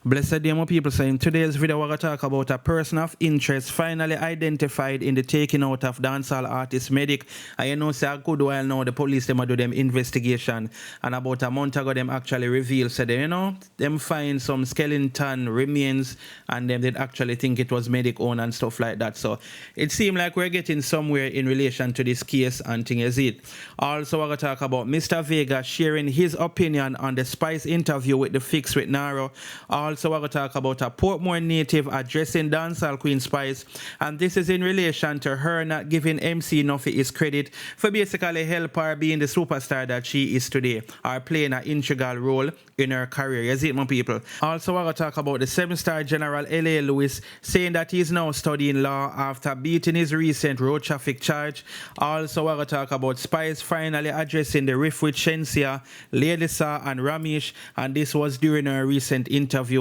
Blessed day, my people. So in today's video, we're going to talk about a person of interest finally identified in the taking out of dancehall artist Medic. And you know, say a good while now, the police them a do them investigation. And about a month ago, them actually revealed, said, them find some skeleton remains and them did actually think it was Medic own and stuff like that. So it seemed like we're getting somewhere in relation to this case and thing is it. Also, we're going to talk about Mr. Vega sharing his opinion on the Spice interview with the Fix with Naro. Also, we're going to talk about a Portmore native addressing dancehall Queen Spice, and this is in relation to her not giving MC Nuffy his credit for basically help her being the superstar that she is today, or playing an integral role in her career. Is it, my people? Also, we're going to talk about the 7-star General L.A. Lewis saying that he's now studying law after beating his recent road traffic charge. Also, we're going to talk about Spice finally addressing the riff with Shenseea, Lady Sa, and Ramesh, and this was during her recent interview.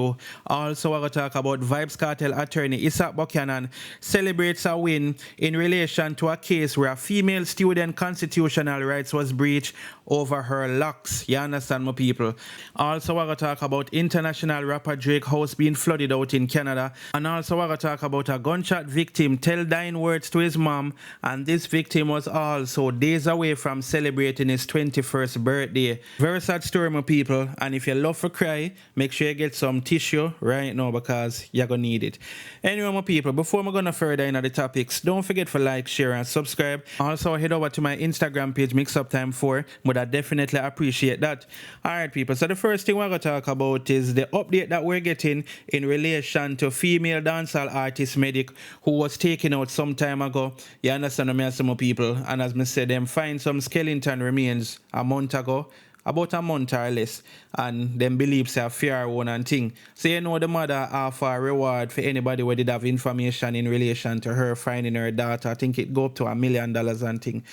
Also, we're going to talk about Vybz Kartel attorney Isaac Buchanan celebrates a win in relation to a case where a female student constitutional rights was breached over her locks. You understand, my people? Also, we're going to talk about international rapper Drake house being flooded out in Canada. And also, we're going to talk about a gunshot victim tell dying words to his mom. And this victim was also days away from celebrating his 21st birthday. Very sad story, my people. And if you love to cry, make sure you get some tissue right now because you're going to need it. Anyway, my people, before we're going to further into the topics, don't forget to like, share, and subscribe. Also, head over to my Instagram page, Mix Up Time 4. But I definitely appreciate that. Alright, people, so the first thing we're going to talk about is the update that we're getting in relation to female dancehall artist Medic, who was taken out some time ago. You understand what I mean, some people? And as I said, them find some skeleton remains a month ago, about a month or less, and them believe a fair one and thing. So you know the mother offer a reward for anybody who did have information in relation to her finding her daughter. I think it go up to $1 million and thing.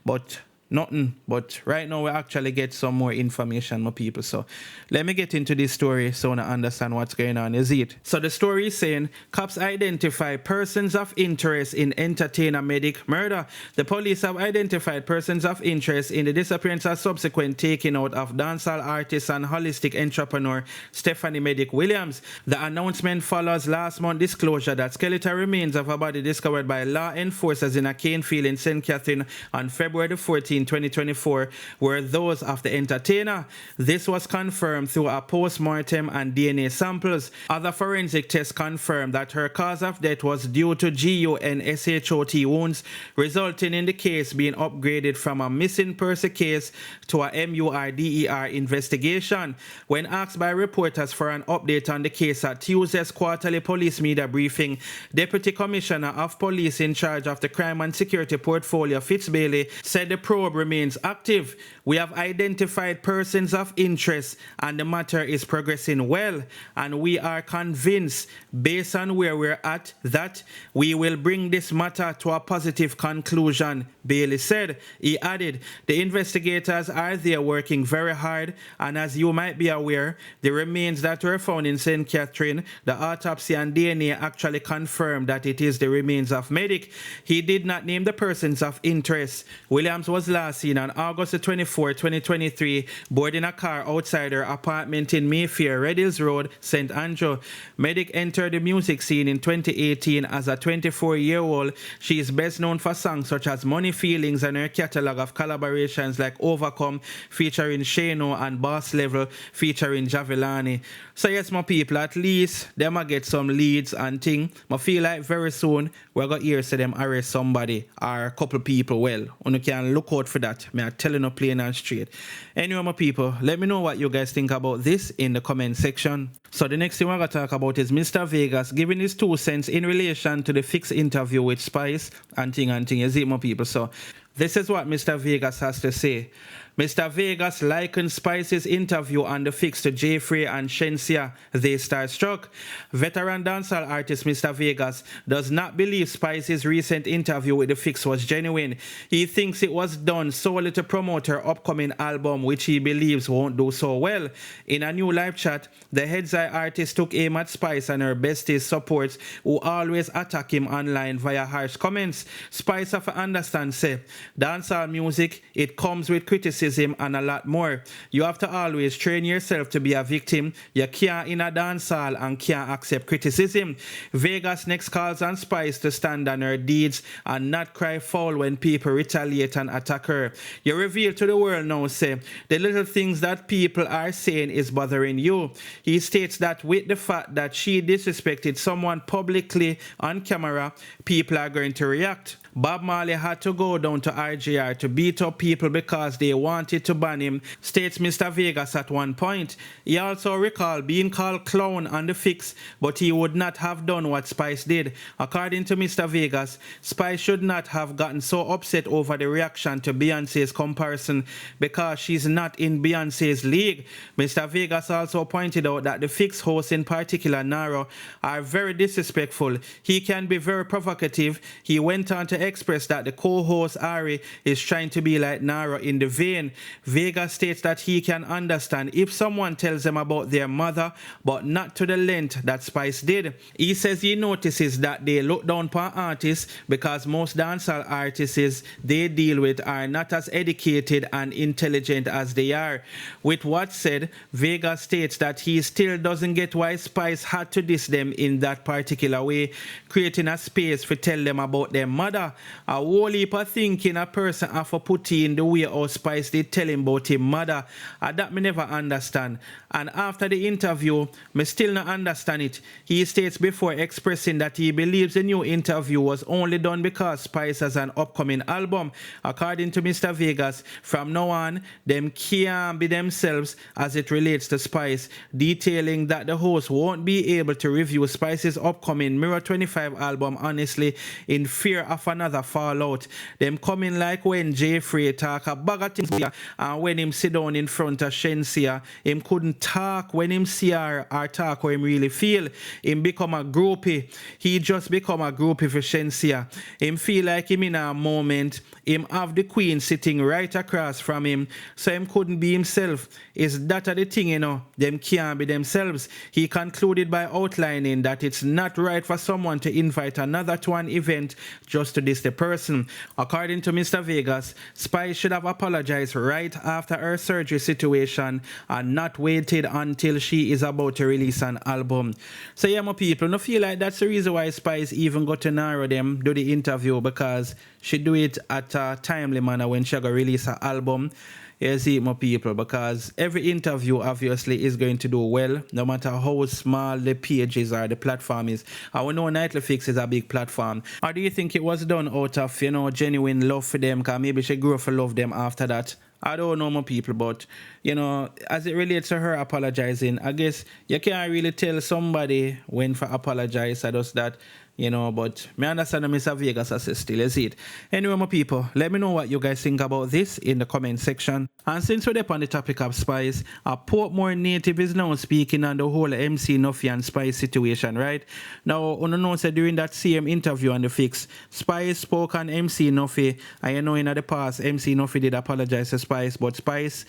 But nothing. But right now we actually get some more information, my people. So let me get into this story so I understand what's going on. Is it? So the story is saying cops identify persons of interest in entertainer Medic murder. The police have identified persons of interest in the disappearance and subsequent taking out of dancehall artist and holistic entrepreneur Stephanie Medic Williams. The announcement follows last month's disclosure that skeletal remains of a body discovered by law enforcers in a cane field in St. Catherine on February 14, 2024 were those of the entertainer. This was confirmed through a post-mortem and DNA samples. Other forensic tests confirmed that her cause of death was due to GUNSHOT wounds, resulting in the case being upgraded from a missing person case to a MURDER investigation. When asked by reporters for an update on the case at Tuesday's quarterly police media briefing, Deputy Commissioner of Police in charge of the Crime and Security Portfolio, Fitz Bailey, said the probe remains active. We have identified persons of interest and the matter is progressing well, and we are convinced, based on where we're at, that we will bring this matter to a positive conclusion, Bailey said. He added, the investigators are there working very hard, and as you might be aware, the remains that were found in St. Catherine, the autopsy and DNA actually confirmed that it is the remains of Medic. He did not name the persons of interest. Williams was last seen on August 24, 2023, boarding a car outside her apartment in Mayfair, Red Hills Road, St. Andrew. Medic entered the music scene in 2018 as a 24-year-old. She is best known for songs such as Money Feelings and her catalog of collaborations like Overcome featuring Shano and Boss Level featuring Javelani. So yes, my people, at least them a get some leads and thing. I feel like very soon we're going to hear say them arrest somebody or a couple people. Well, you can look out for that. Me are telling you plain and straight. Anyway, my people, let me know what you guys think about this in the comment section. So the next thing we're going to talk about is Mr. Vegas giving his 2 cents in relation to the Fix interview with Spice and thing. Is it, my people? So this is what Mr. Vegas has to say. Mr. Vegas likened Spice's interview on the Fix to Jeffrey and Shenseea. They starstruck. Veteran dancehall artist Mr. Vegas does not believe Spice's recent interview with the Fix was genuine. He thinks it was done solely to promote her upcoming album, which he believes won't do so well. In a new live chat, the Heads Eye artist took aim at Spice and her besties supports who always attack him online via harsh comments. Spice have to understand, say, dancehall music, it comes with criticism criticism, and a lot more. You have to always train yourself to be a victim. You can't in a dancehall and can't accept criticism. Vegas next calls on Spice to stand on her deeds and not cry foul when people retaliate and attack her. You reveal to the world now, say, the little things that people are saying is bothering you. He states that with the fact that she disrespected someone publicly on camera, people are going to react. Bob Marley had to go down to RJR to beat up people because they wanted to ban him, states Mr. Vegas at one point. He also recalled being called clown on the fix, but he would not have done what Spice did. According to Mr. Vegas, Spice should not have gotten so upset over the reaction to Beyonce's comparison because she's not in Beyonce's league. Mr. Vegas also pointed out that the fix hosts, in particular Naro, are very disrespectful. He can be very provocative. He went on to express that the co-host Ari is trying to be like Naro in the vein. Vegas states that he can understand if someone tells them about their mother, but not to the length that Spice did. He says he notices that they look down upon artists because most dancehall artists they deal with are not as educated and intelligent as they are. With what said, Vegas states that he still doesn't get why Spice had to diss them in that particular way, creating a space for tell them about their mother. A whole heap of thinking a person have to put in the way how Spice did tell him about his mother. That me never understand. And after the interview, me still not understand it. He states before expressing that he believes the new interview was only done because Spice has an upcoming album. According to Mr. Vegas, from now on, them can't be themselves as it relates to Spice, detailing that the host won't be able to review Spice's upcoming Mirror 25 album honestly in fear of another fallout. Them coming like when Jeffrey talk a bag of things and when him sit down in front of Shenseea, him couldn't talk when him see her or talk how him really feel. Him become a groupie. He just become a groupie for Shenseea. Him feel like him in a moment. Him have the queen sitting right across from him, so him couldn't be himself. Is that the thing, you know? Them can't be themselves. He concluded by outlining that it's not right for someone to invite another to an event just to diss the person. According to Mr. Vegas, Spice should have apologized right after her surgery situation and not waited until she is about to release an album. So yeah, my people, no feel like that's the reason why Spice even got to narrow them, do the interview, because she do it at a timely manner when she go release her album. You see, my people, because every interview obviously is going to do well, no matter how small the pages or the platform is. I know Nightly Fix is a big platform. Or do you think it was done out of, you know, genuine love for them? Because maybe she grew up to love them after that. I don't know, my people, but, you know, as it relates to her apologizing, I guess you can't really tell somebody when to apologize. I just that, you know, but me understand Mr. Vegas as still is it. Anyway, my people, let me know what you guys think about this in the comment section. And since we're up on the topic of Spice, a Portmore native is now speaking on the whole MC Nuffy and Spice situation, right? Now, on the note, during that same interview on the Fix, Spice spoke on MC Nuffy, and you know in the past, MC Nuffy did apologize to Spice, but Spice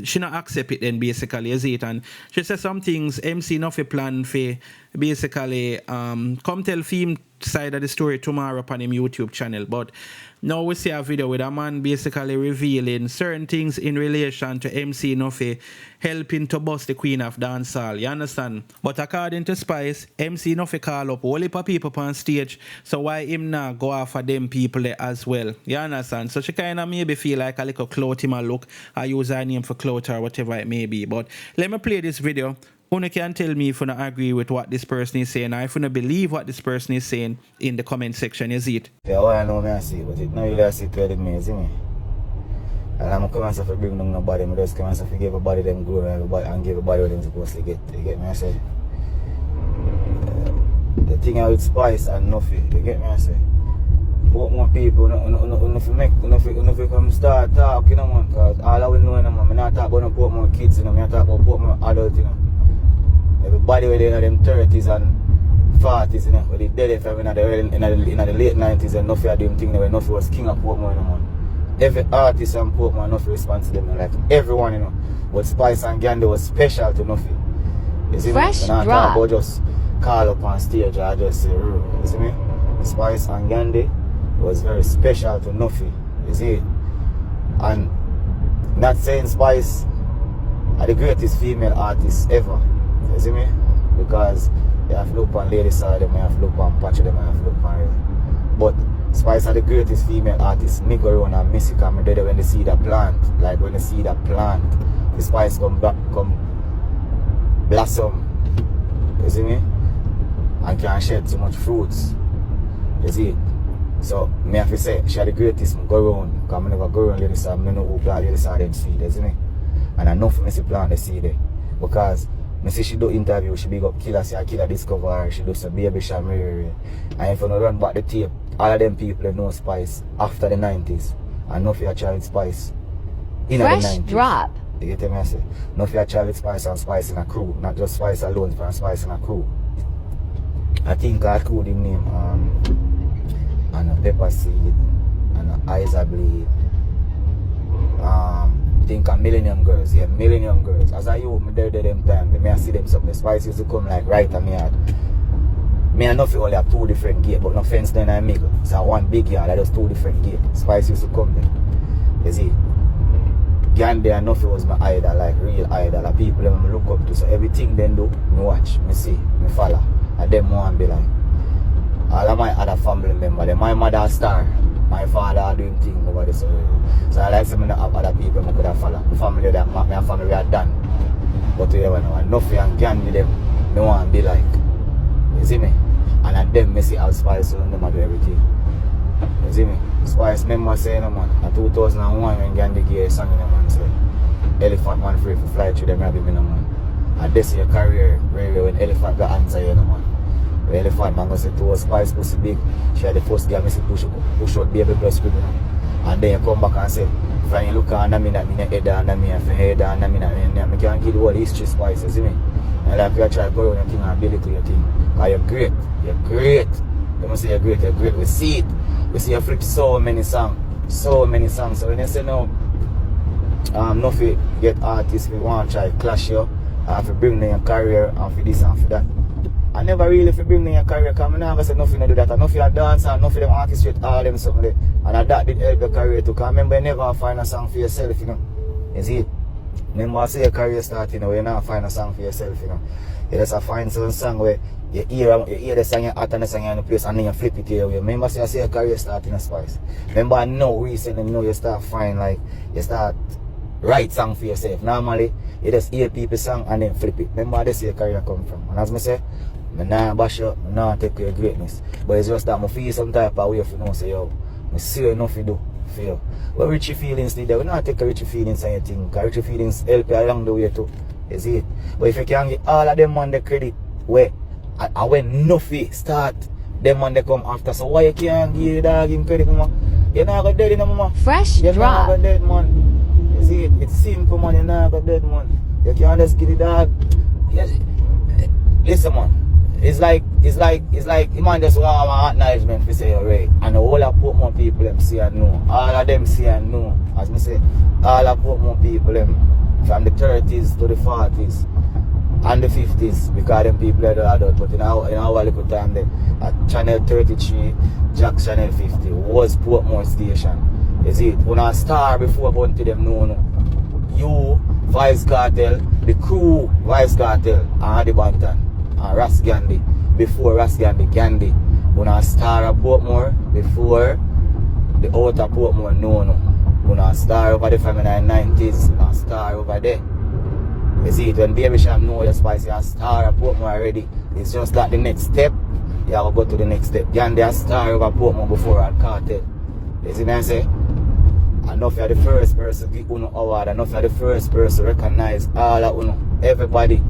she not accept it then basically, is it? And she said some things MC Nuffy plan for basically come tell him side of the story tomorrow upon him YouTube channel. But now we see a video with a man basically revealing certain things in relation to MC Nuffy helping to bust the queen of dancehall, you understand? But according to Spice, MC Nuffy call up a whole heap of people on stage, so why him not go after them people there as well, you understand? So she kind of maybe feel like a little clout him a look, I use her name for clout or whatever it may be. But let me play this video. You can tell me if you don't agree with what this person is saying, or if you don't believe what this person is saying in the comment section, is it? Yeah, I know me I see, but it not really I see to me, see me. And I'm coming to bring down nobody, I just come to give everybody them glory and give everybody what they're supposed to get. You get me I say? The thing with Spice and Nuffy, you get me I say? What more people, if you come start talk, you know man, because all I will know, you know man, I not talk about no Portmore kids, you know, I talk about Portmore adults, you know. Everybody were in them 30s and 40s, you know, where they dead from in the late 90s and Nuffy had them thing where Nuffy was king of Portmore, you know, man. Every artist and Portmore, Nuffy responds to them, like everyone, you know. But Spice and Gandhi was special to Nuffy. You see me? And I talk about just call up on stage, I just say, you see me? Spice and Gandhi was very special to Nuffy, you see? And Not saying Spice are the greatest female artist ever. You see me? Because you have to look on Lady Side, you have to look on Patch, you have to look on her. But Spice are the greatest female artists. Me go around and miss it because I'm there when they see the plant. Like when they see the plant, the Spice come back, come blossom. You see me? And can shed too much fruits. You see it? So, me have to say, she are the greatest. I go around, because I never go around Lady Side. I don't know who plant Lady Side them seed, you see me? And I know for me to plant the seed there. Because I see she do interview, she big up Killer, say Killer discover her, she do some baby Shamiri. And if you don't run back the tape, all of them people know Spice after the 90s. And no fear child Spice in the 90s. Drop. You get me I say? No fear child Spice and Spice in a crew. Not just Spice alone, but Spice in a crew. I think I could the name and a Pepper Seed and a Isa Bleed. Think of Millennium Girls, yeah, Millennium Girls. As I you, me there them time, me I see them something. The Spice used to come like right on me yard. Me and Nuffy only have two different gates, but no fence then I make. So one big yard, I just two different gates. Spice used to come there. You see? Gandhi and Nuffy was my idol, like real idol. Like people that I look up to. So everything they do, me watch, me see, me follow. And them want be like. All of my other family members, my mother a star. My father doing things over this. So I like some of other people I could have followed. My family that my family are done. But you never know. And Nuffy and Gandhi them, me want to be like. You see me? And at them, I see how Spice and them do everything. You see me? Spice member saying, no, man, in 2001 when Gandhi gave a song in the man say, Elephant man free for fly through them rabbit, no, man. And this your career, really, when Elephant got answer, you know, man. When Elephant man go say to Spice pussy big, she had the first girl, I say push out baby plus script, you know. And then you come back and say, if I look under me, that mean head under me, if I head under me, I can't give the whole history Spice, you see me? And like you try to go around and think and build your thing. Because you're great. You're great. You must say you're great. You're great. We see it. We see you flip so many songs. So many songs. So when you say no, Nuffy get artists we want to try to clash you. If you bring them your career and for this and for that. I never really if you bring them your career because I never say nothing to do that. Enough of dancer, enough of them artists with all them something there. And that did help your career too. Because remember you never find a song for yourself, you know. You see it? Remember I say your career starting, you know, you not find a song for yourself, you know. You just find some song where you hear the song you hot and the song you in the place and then you flip it your way. Remember say I say your career starting a Spice. Remember I know recently you start find like you start write song for yourself. Normally you just hear people's song and then flip it. Remember that's where your career come from. And as I say, I not bash you, I not take your greatness. But it's just that I feel some type of way if you know say yo, I see enough you do. Feel. Well, Richie Feelings did that. We not take a Richie Feelings and anything. Because Richie Feelings help you along the way too. You see it? But if you can get all of them on the credit, where and when Nuffy start, them on they come after. So why you can't give the dog him credit, mama? You're not got dead in the mama. Fresh You're drop. not got dead, man. You see it? It's simple, man. You're not got dead, man. You can't just give the dog. Yes. Listen, man. It's like you man just want acknowledgement to say you're right. And the whole of Portmore people them see and know. All of them see and know. As I say, all of Portmore people them from the 30s to the 40s and the 50s because them people are the adult. But in our little time there at channel 33, Jack channel 50 was Portmore station. You see it? When I star before going to them no. You, Vybz Kartel, the crew Vybz Kartel and Adi Banton. And Ras Gandhi, before Ras Gandhi, when I star at Portmore, before the outer Portmore, no. When I star over the family in the 90s, when I star over there. You see it, when Baby Sham know your Spice, you star at Portmore already. It's just that the next step, you have to go to the next step. Gandhi a star over Portmore before at Kartel. You see what I say? Enough you're the first person to give Uno award, enough you're the first person to recognize all of Uno, everybody,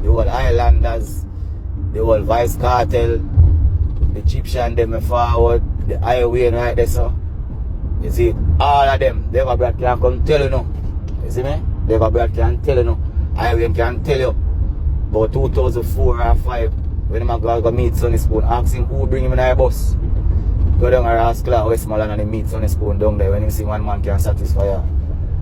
the whole Islanders, the whole Vybz Kartel, the Egyptian them forward, the highway right there, so. You see it? All of them, they have a brother can come tell you no. You see me? They have a brother can tell you no. Highway can tell you. About 2004 or 5, when I'm going to meet Sonny Spoon, ask him who bring him in our bus. Go down and ask Clark Westmoreland and he meet Sonny Spoon down there when you see one man can satisfy you.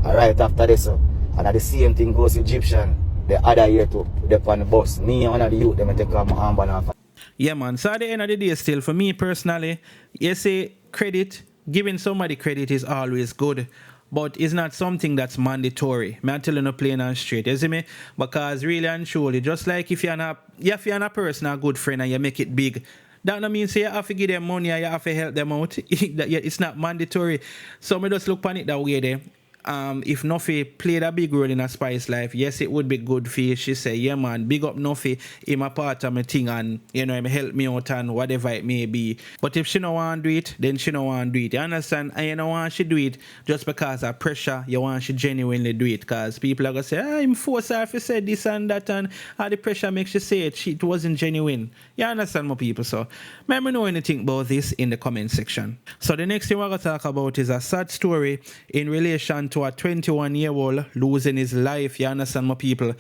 And right after this, so. And the same thing goes to Egyptian. The other year too, they on the bus. Me and one of the youth, they take off my armband off. Yeah, man. So at the end of the day, still, for me personally, you say credit, giving somebody credit is always good. but it's not something that's mandatory. Me I tell you no plain and straight, you see me? Because really and truly, just like if you're a person, a good friend, and you make it big, that no mean say you have to give them money and you have to help them out. It's not mandatory. So me just look on it that way there. If Nuffy played a big role in a Spice life, yes, it would be good for you. She say, yeah, man, big up Nuffy, him a part of my thing and, you know, him help me out and whatever it may be. But if she don't want to do it, then she don't want to do it. You understand? And you don't want she do it just because of pressure. You want she genuinely do it because people are going to say, I'm forced her if you said this and that and all the pressure makes you say it. It wasn't genuine. You understand, my people? So, let me know anything about this in the comment section. So, the next thing we're going to talk about is a sad story in relation to a 21-year-old losing his life. You understand, my people?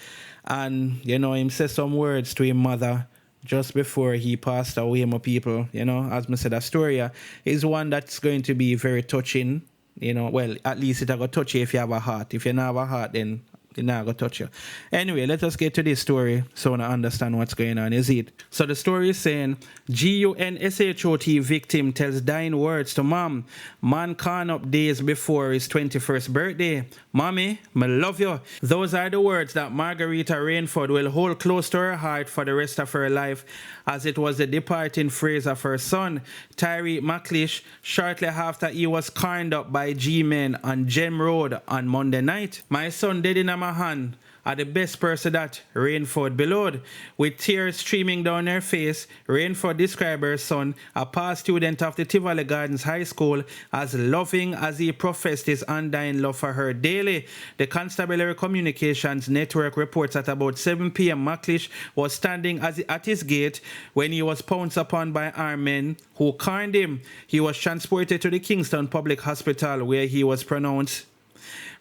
And, you know, him said some words to his mother just before he passed away, my people. You know, as I said, a story is one that's going to be very touching. You know, well, at least it'll go touch you if you have a heart. If you don't have a heart, then it's not going to touch you. Anyway, let us get to this story so I understand what's going on, is it? So the story is saying, GUNSHOT victim tells dying words to mom. Man can't up days before his 21st birthday. Mommy, I love you. Those are the words that Margarita Rainford will hold close to her heart for the rest of her life, as it was the departing phrase of her son, Tyreek McLeish, shortly after he was carned up by G-Men on Gem Road on Monday night. My son dead in my hand are the best person that Rainford beloved. With tears streaming down her face, Rainford described her son, a past student of the Tivoli Gardens High School, as loving as he professed his undying love for her daily. The Constabulary Communications Network reports at about 7 p.m. McLeish was standing at his gate when he was pounced upon by armed men who carned him. He was transported to the Kingston Public Hospital where he was pronounced.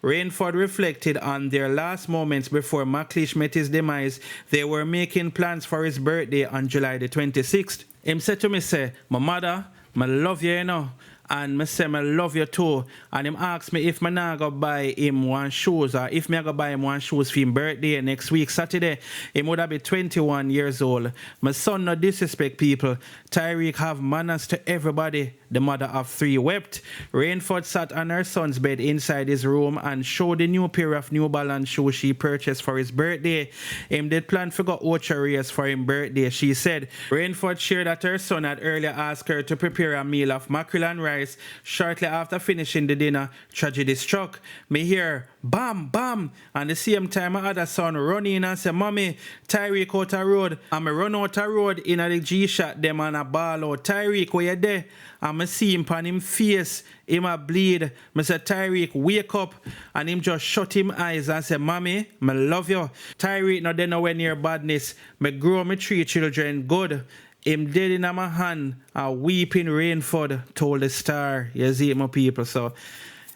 Rainford reflected on their last moments before McLeish met his demise. They were making plans for his birthday on July the 26th. Him said to me, say, my mother, I love you, you know. And I say, I love you too. And him asked me if I not go buy him one shoes or if I go buy him one shoes for his birthday next week, Saturday. Him would have been 21 years old. My son no disrespect people. Tyreek have manners to everybody. The mother of three wept. Rainford sat on her son's bed inside his room and showed the new pair of New Balance shoes she purchased for his birthday. Him did plan to go Ocho Reyes for his birthday, she said. Rainford shared that her son had earlier asked her to prepare a meal of mackerel and rice. Shortly after finishing the dinner, tragedy struck. Me hear bam, bam, and the same time my other son run in and say, Mommy, Tyreek out a road. And me run out a road in a the G-shot them and a ball out. Tyreek, where you there? And I see him on him face, him a bleed. I say, Tyreek, wake up. And him just shut him eyes and say, Mommy, I love you. Tyreek not there nowhere near badness. Me grow me 3 children good. Him dead in my hand, a weeping Rainford told the Star. You see it, my people. So,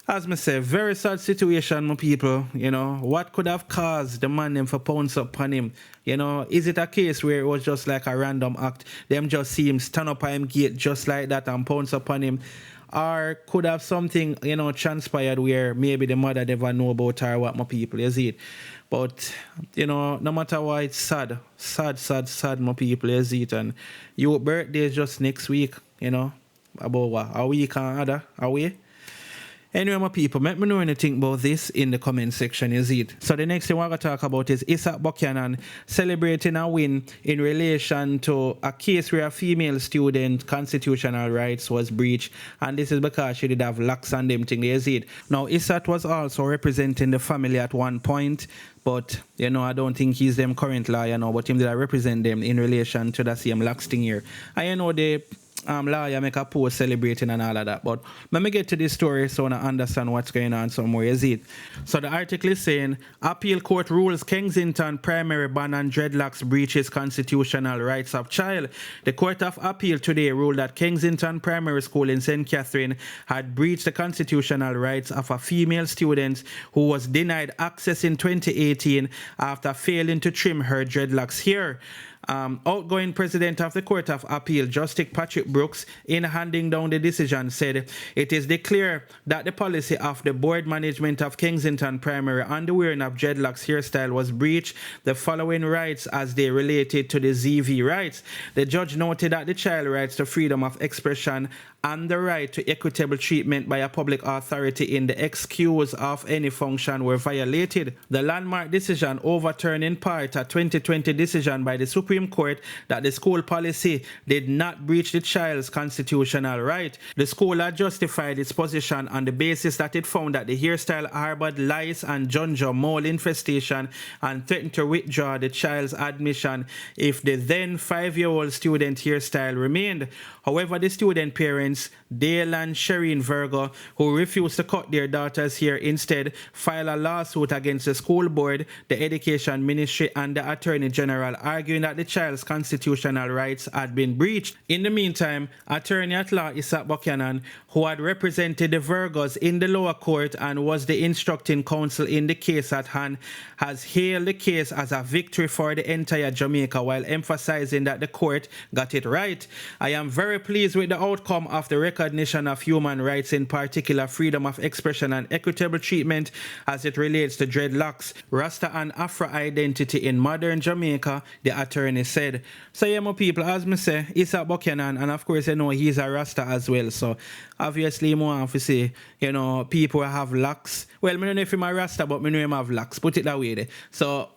as I say, very sad situation, my people. You know, what could have caused the man them for pounce up on him? You know, is it a case where it was just like a random act? Them just see him stand up on him gate just like that and pounce up on him? Or could have something, you know, transpired where maybe the mother never know about her, what, my people, you see it? But, you know, no matter what, it's sad. Sad, my people, you see it? And your birthday is just next week, you know, about what, a week and other, away? Anyway, my people, let me know anything about this in the comment section, you see it? So the next thing we're going to talk about is Isaac Buchanan celebrating a win in relation to a case where a female student constitutional rights was breached, and this is because she did have locks on them thing, you see it? Now, Isaac was also representing the family at one point, but, you know, I don't think he's them current lawyer now, but him did I represent them in relation to the same locks thing here. And you know, they lawyer make a post celebrating and all of that. But let me get to this story so I understand what's going on somewhere, is it? So the article is saying, Appeal Court rules Kensington primary ban on dreadlocks breaches constitutional rights of child. The Court of Appeal today ruled that Kensington Primary School in St. Catherine had breached the constitutional rights of a female student who was denied access in 2018 after failing to trim her dreadlocks hair. Outgoing president of the Court of Appeal, Justice Patrick Brooks, in handing down the decision, said it is declared that the policy of the board management of Kensington Primary on the wearing of dreadlocks hairstyle was breached the following rights as they related to the ZV rights. The judge noted that the child rights to freedom of expression and the right to equitable treatment by a public authority in the excuse of any function were violated. The landmark decision overturned in part a 2020 decision by the Supreme Court that the school policy did not breach the child's constitutional right. The school had justified its position on the basis that it found that the hairstyle harbored lice and junjo mole infestation and threatened to withdraw the child's admission if the then 5-year-old student hairstyle remained. However, the student parents, Dale and Shereen Virgo, who refused to cut their daughter's hair, instead filed a lawsuit against the school board, the education ministry, and the attorney general, arguing that the child's constitutional rights had been breached. In the meantime, attorney at law Isaac Buchanan, who had represented the Virgos in the lower court and was the instructing counsel in the case at hand, has hailed the case as a victory for the entire Jamaica while emphasizing that the court got it right. I am very pleased with the outcome of the recognition of human rights, in particular freedom of expression and equitable treatment as it relates to dreadlocks, Rasta and Afro identity in modern Jamaica, the attorney said. So yeah, my people, as me say, Isaac Buchanan, and of course, you know, he's a Rasta as well. So obviously, more have to say, you know, people have locks. Well, I don't know if I'm a Rasta, but I know him have locks. Put it that way there. So,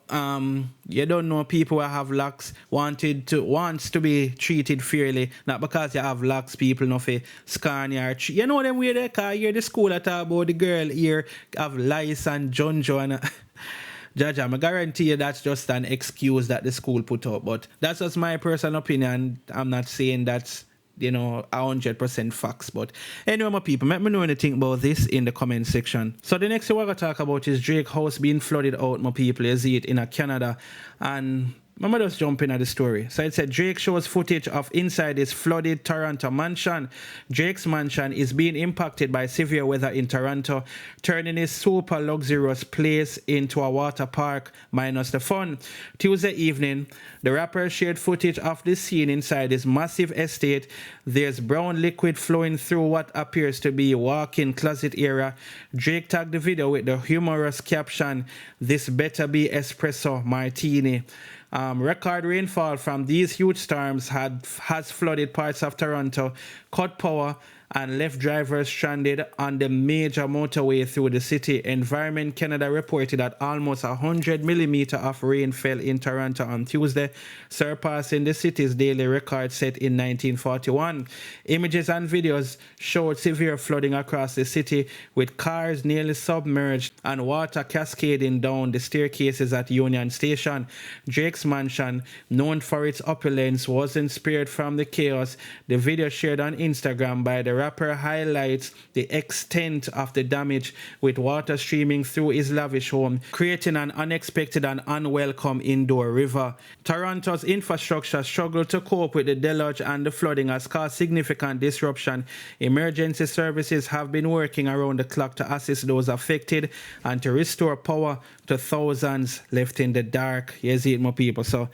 you don't know people who have locks wants to be treated fairly. Not because you have locks, people know for scan your you know them way they call here the school that talk about the girl here have lice and junjo and Jaja, I guarantee you that's just an excuse that the school put up. But that's just my personal opinion. I'm not saying that's, you know, 100% facts. But anyway, my people, let me know anything about this in the comment section. So the next thing we're going to talk about is Drake house being flooded out, my people. You see it in Canada. And I'm just jump in at the story. So it said Drake shows footage of inside his flooded Toronto mansion. Drake's mansion is being impacted by severe weather in Toronto, turning his super luxurious place into a water park minus the fun. Tuesday evening, the rapper shared footage of the scene inside his massive estate. There's brown liquid flowing through what appears to be a walk-in closet area. Drake tagged the video with the humorous caption, "This better be espresso martini." Record rainfall from these huge storms has flooded parts of Toronto, cut power, and left drivers stranded on the major motorway through the city. Environment Canada reported that almost 100 millimeters of rain fell in Toronto on Tuesday, surpassing the city's daily record set in 1941. Images and videos showed severe flooding across the city, with cars nearly submerged and water cascading down the staircases at Union Station. Drake's mansion, known for its opulence, wasn't spared from the chaos. The video shared on Instagram by the rapper highlights the extent of the damage, with water streaming through his lavish home, creating an unexpected and unwelcome indoor river. Toronto's infrastructure struggled to cope with the deluge, and the flooding has caused significant disruption. Emergency services have been working around the clock to assist those affected and to restore power to thousands left in the dark. You see it, my people. So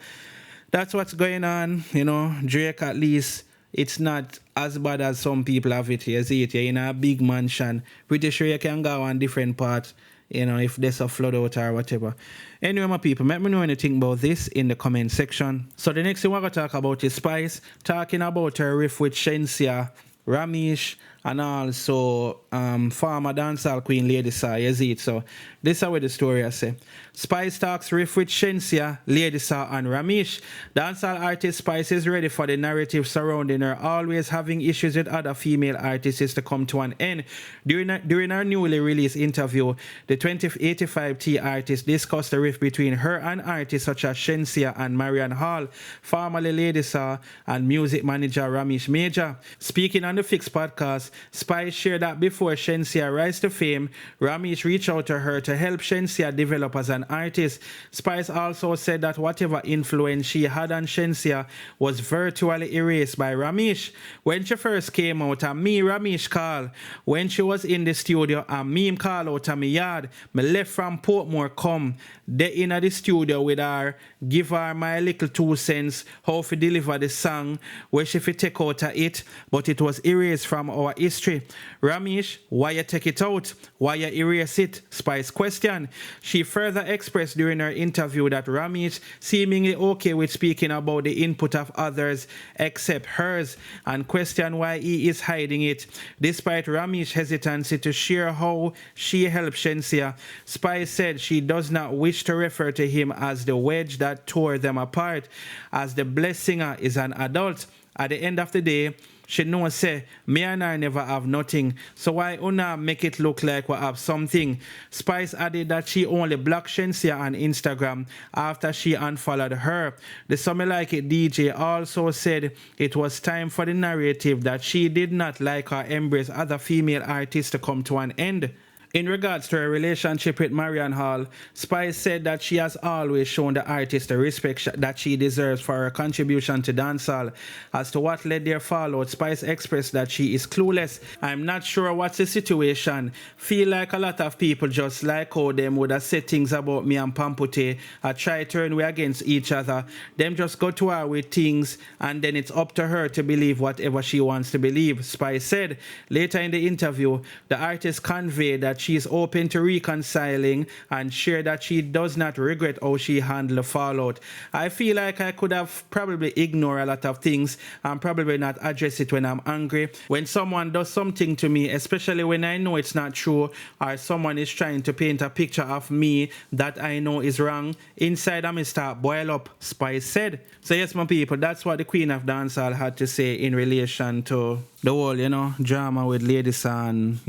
that's what's going on. You know, Drake, at least it's not as bad as some people have it. You see it, you're in a big mansion. Pretty sure you can go on different parts, you know, if there's a flood out or whatever. Anyway, my people, let me know anything about this in the comment section. So the next thing we're going to talk about is Spice, talking about her riff with Shenseea, Ramesh, and also former dancehall queen Lady Saw. You see it. So this is what the story I say. Spice talks riff with Shenseea, Lady Saw, and Ramesh. Dancehall artist Spice is ready for the narrative surrounding her always having issues with other female artists to come to an end. During her newly released interview, the 2085T artist discussed the rift between her and artists such as Shenseea and Marian Hall, formerly Lady Saw, and music manager Ramesh Major. Speaking on the Fix podcast, Spice shared that before Shenseea rise to fame, Ramesh reached out to her to help Shenseea develop as an artist. Spice also said that whatever influence she had on Shenseea was virtually erased by Ramesh. When she first came out, and me Ramesh call. When she was in the studio, and me him call out of my yard, me left from Portmore come. They in the studio with her, give her my little 2 cents, how to deliver the song, where she fi take out of it, but it was erased from our history. Ramesh, why you take it out? Why you erase it? Spice question. She further expressed during her interview that Ramesh seemingly okay with speaking about the input of others except hers, and question why he is hiding it. Despite Ramesh's hesitancy to share how she helped Shenseea, Spice said she does not wish to refer to him as the wedge that tore them apart, as the blessed singer is an adult. At the end of the day, she knows say, me and I never have nothing, so why una make it look like we have something? Spice added that she only blocked Shenseea on Instagram after she unfollowed her. The Some Like It DJ also said it was time for the narrative that she did not like or embrace other female artists to come to an end. In regards to her relationship with Marian Hall, Spice said that she has always shown the artist the respect that she deserves for her contribution to dancehall. As to what led their fallout, Spice expressed that she is clueless. I'm not sure what's the situation. Feel like a lot of people just like how them would have said things about me and Pampute and try turn we against each other. Them just go to her with things and then it's up to her to believe whatever she wants to believe, Spice said. Later in the interview, the artist conveyed that she is open to reconciling and shared that she does not regret how she handled the fallout. I feel like I could have probably ignored a lot of things and probably not address it when I'm angry. When someone does something to me, especially when I know it's not true or someone is trying to paint a picture of me that I know is wrong, inside I may start boil up, Spice said. So yes, my people, that's what the Queen of Dancehall had to say in relation to the whole, drama with Ladies and,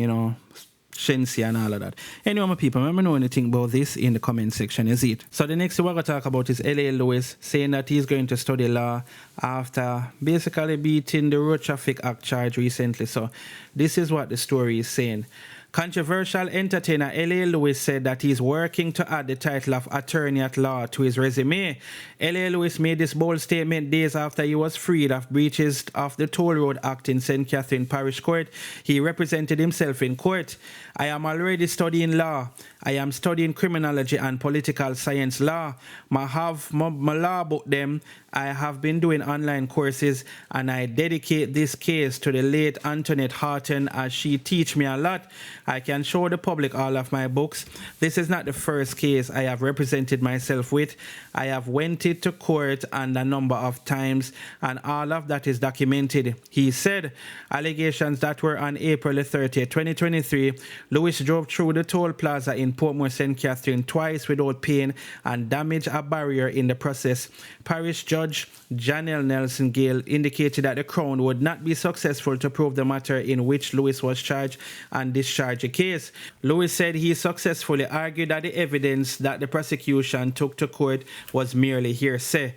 Shenseea and all of that. Anyway, my people, remember know anything about this in the comment section, is it? So the next thing we're going to talk about is L.A. Lewis saying that he's going to study law after basically beating the Road Traffic Act charge recently. So this is what the story is saying. Controversial entertainer L.A. Lewis said that he's working to add the title of attorney at law to his resume. L.A. Lewis made this bold statement days after he was freed of breaches of the Toll Road Act in St. Catherine Parish Court. He represented himself in court. I am already studying law. I am studying criminology and political science law. I have my law book them. I have been doing online courses and I dedicate this case to the late Antoinette Horton as she teach me a lot. I can show the public all of my books. This is not the first case I have represented myself with. I have went it to court and a number of times and all of that is documented. He said allegations that were on April 30th, 2023, Lewis drove through the toll plaza in Portmore, St. Catherine twice without paying and damaged a barrier in the process. Parish Judge Janelle Nelson Gale indicated that the Crown would not be successful to prove the matter in which Lewis was charged and discharge the case. Lewis said he successfully argued that the evidence that the prosecution took to court was merely hearsay.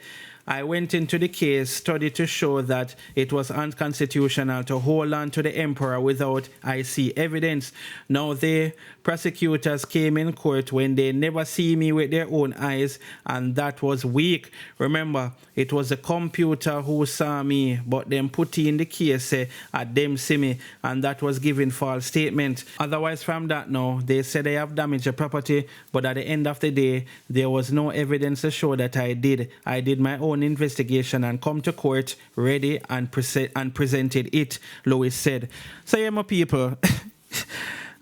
I went into the case study to show that it was unconstitutional to hold on to the emperor without I see evidence. Now the prosecutors came in court when they never see me with their own eyes, and that was weak. Remember, it was the computer who saw me, but them put in the case say them see me, and that was giving false statement. Otherwise from that now, they said they have damaged the property, but at the end of the day, there was no evidence to show that I did. I did my own investigation and come to court ready and presented it, Lewis said. So yeah, my people.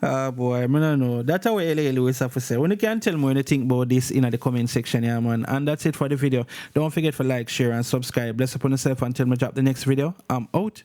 Oh boy, I don't know. That's how L.A. Lewis have to say. When you can tell me anything about this in the comment section, yeah, man. And that's it for the video. Don't forget to like, share, and subscribe. Bless upon yourself until I drop the next video. I'm out.